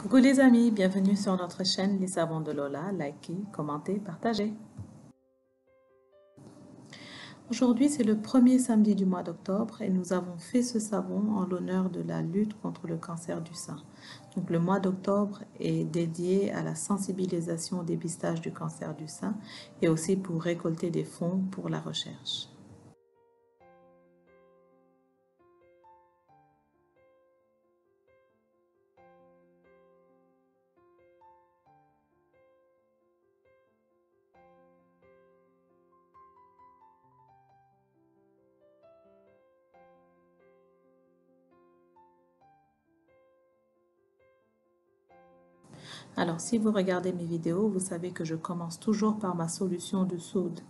Coucou les amis, bienvenue sur notre chaîne Les Savons de Lola. Likez, commentez, partagez. Aujourd'hui, c'est le premier samedi du mois d'octobre et nous avons fait ce savon en l'honneur de la lutte contre le cancer du sein. Donc, le mois d'octobre est dédié à la sensibilisation au dépistage du cancer du sein et aussi pour récolter des fonds pour la recherche. Alors, si vous regardez mes vidéos, vous savez que je commence toujours par ma solution de soude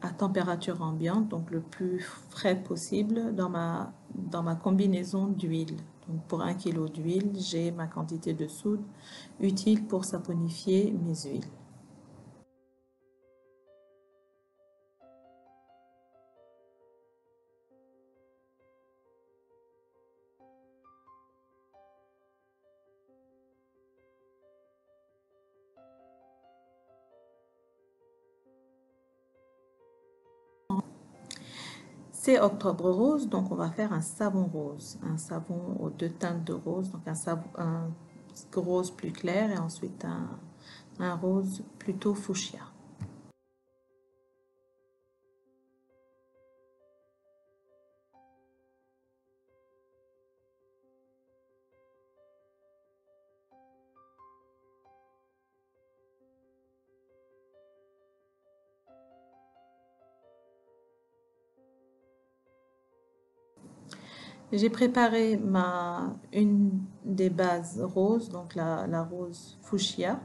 à température ambiante, donc le plus frais possible dans ma combinaison d'huile. Donc pour 1 kg d'huile, j'ai ma quantité de soude utile pour saponifier mes huiles. C'est octobre rose, donc on va faire un savon rose, un savon aux 2 teintes de rose, donc un rose plus clair et ensuite un rose plutôt fuchsia. J'ai préparé une des bases roses, donc la rose fuchsia,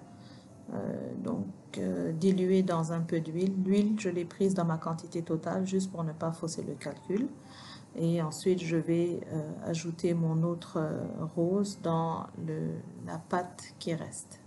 diluée dans un peu d'huile. L'huile, je l'ai prise dans ma quantité totale, juste pour ne pas fausser le calcul. Et ensuite, je vais ajouter mon autre rose dans la pâte qui reste.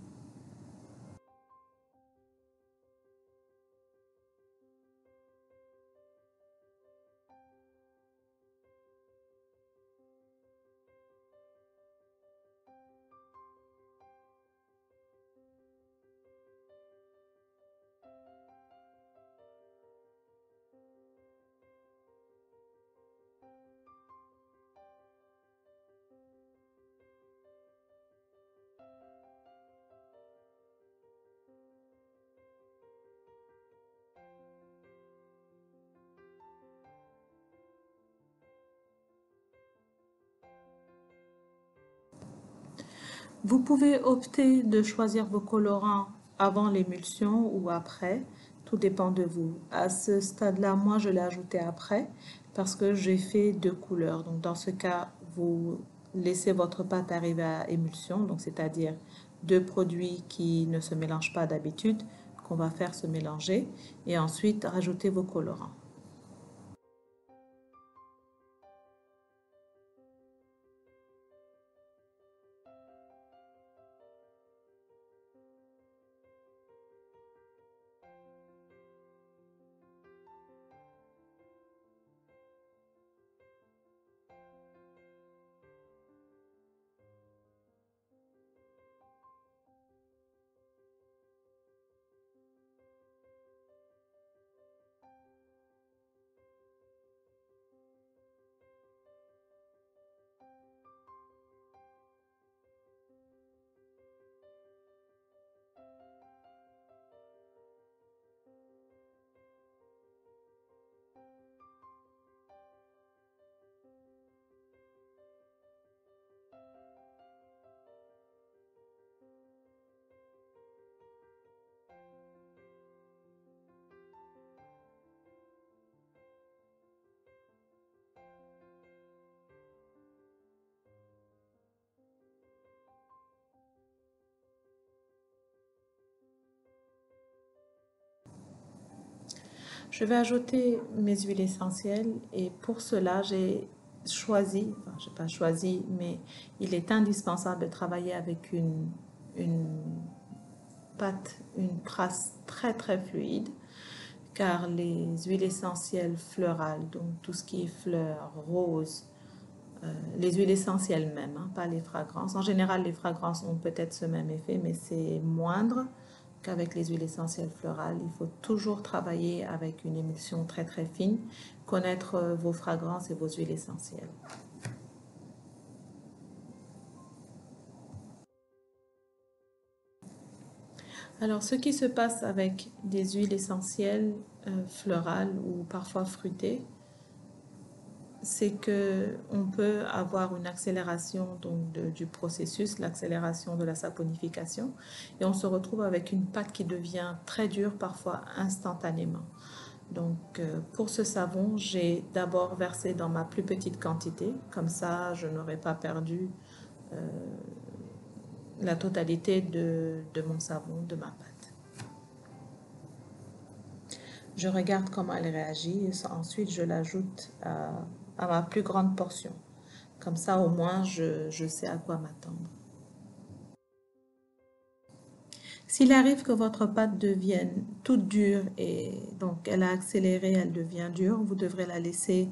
Vous pouvez opter de choisir vos colorants avant l'émulsion ou après, tout dépend de vous. À ce stade-là, moi je l'ai ajouté après parce que j'ai fait 2 couleurs. Donc dans ce cas, vous laissez votre pâte arriver à émulsion, donc c'est-à-dire 2 produits qui ne se mélangent pas d'habitude, qu'on va faire se mélanger, et ensuite rajoutez vos colorants. Je vais ajouter mes huiles essentielles et pour cela, j'ai choisi, enfin, je n'ai pas choisi, mais il est indispensable de travailler avec une pâte, une crasse très très fluide, car les huiles essentielles fleurales, donc tout ce qui est fleurs, roses, les huiles essentielles même, hein, pas les fragrances. En général, les fragrances ont peut-être ce même effet, mais c'est moindre qu'avec les huiles essentielles florales. Il faut toujours travailler avec une émulsion très très fine, connaître vos fragrances et vos huiles essentielles. Alors, ce qui se passe avec des huiles essentielles florales ou parfois fruitées, c'est que on peut avoir une accélération donc du processus, l'accélération de la saponification, et on se retrouve avec une pâte qui devient très dure parfois instantanément. Donc pour ce savon, j'ai d'abord versé dans ma plus petite quantité, comme ça je n'aurais pas perdu la totalité de mon savon, de ma pâte. Je regarde comment elle réagit et ensuite je l'ajoute à ma plus grande portion. Comme ça, au moins, je sais à quoi m'attendre. S'il arrive que votre pâte devienne toute dure et donc elle a accéléré, elle devient dure, vous devrez la laisser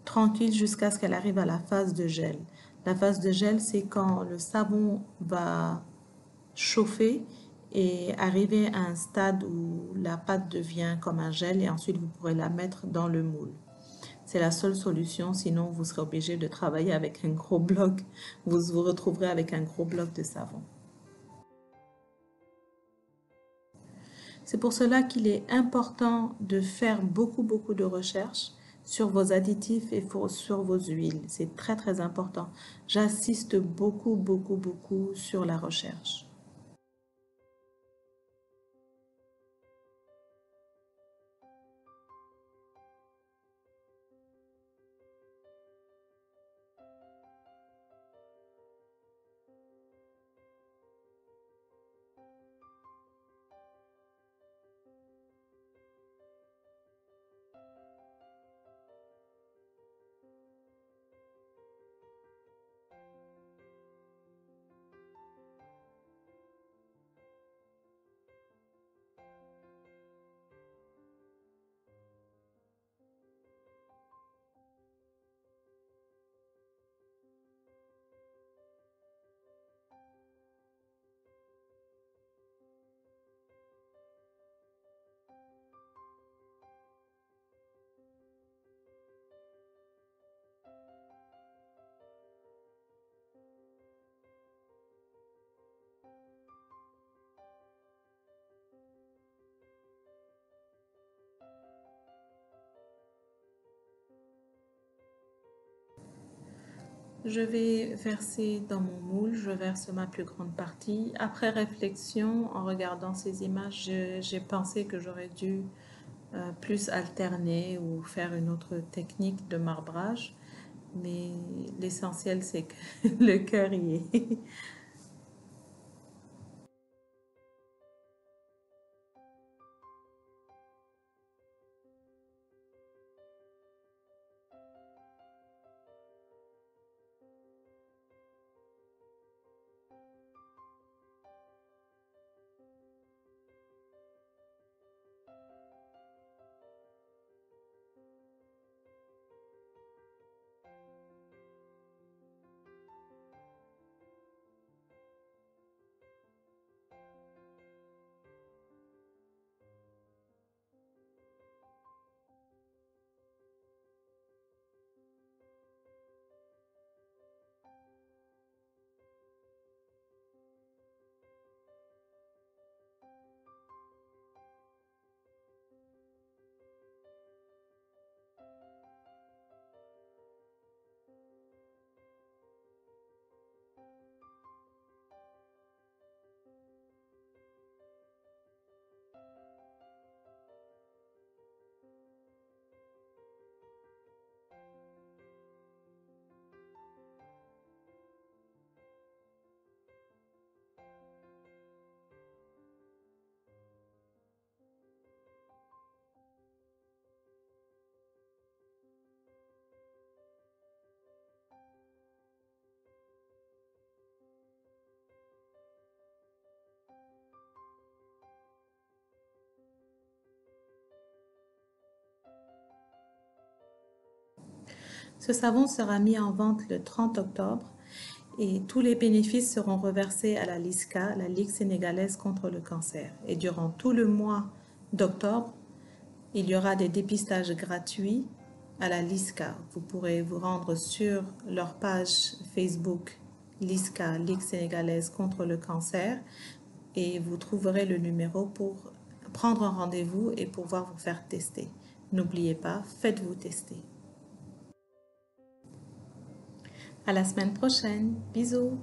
tranquille jusqu'à ce qu'elle arrive à la phase de gel. La phase de gel, c'est quand le savon va chauffer et arriver à un stade où la pâte devient comme un gel et ensuite vous pourrez la mettre dans le moule. C'est la seule solution, sinon vous serez obligé de travailler avec un gros bloc. Vous vous retrouverez avec un gros bloc de savon. C'est pour cela qu'il est important de faire beaucoup de recherches sur vos additifs et sur vos huiles. C'est très très important. J'insiste beaucoup sur la recherche. Je vais verser dans mon moule, je verse ma plus grande partie. Après réflexion, en regardant ces images, j'ai pensé que j'aurais dû plus alterner ou faire une autre technique de marbrage. Mais l'essentiel, c'est que le cœur y est. Ce savon sera mis en vente le 30 octobre et tous les bénéfices seront reversés à la LISCA, la Ligue sénégalaise contre le cancer. Et durant tout le mois d'octobre, il y aura des dépistages gratuits à la LISCA. Vous pourrez vous rendre sur leur page Facebook LISCA, Ligue sénégalaise contre le cancer, et vous trouverez le numéro pour prendre un rendez-vous et pouvoir vous faire tester. N'oubliez pas, faites-vous tester. À la semaine prochaine. Bisous.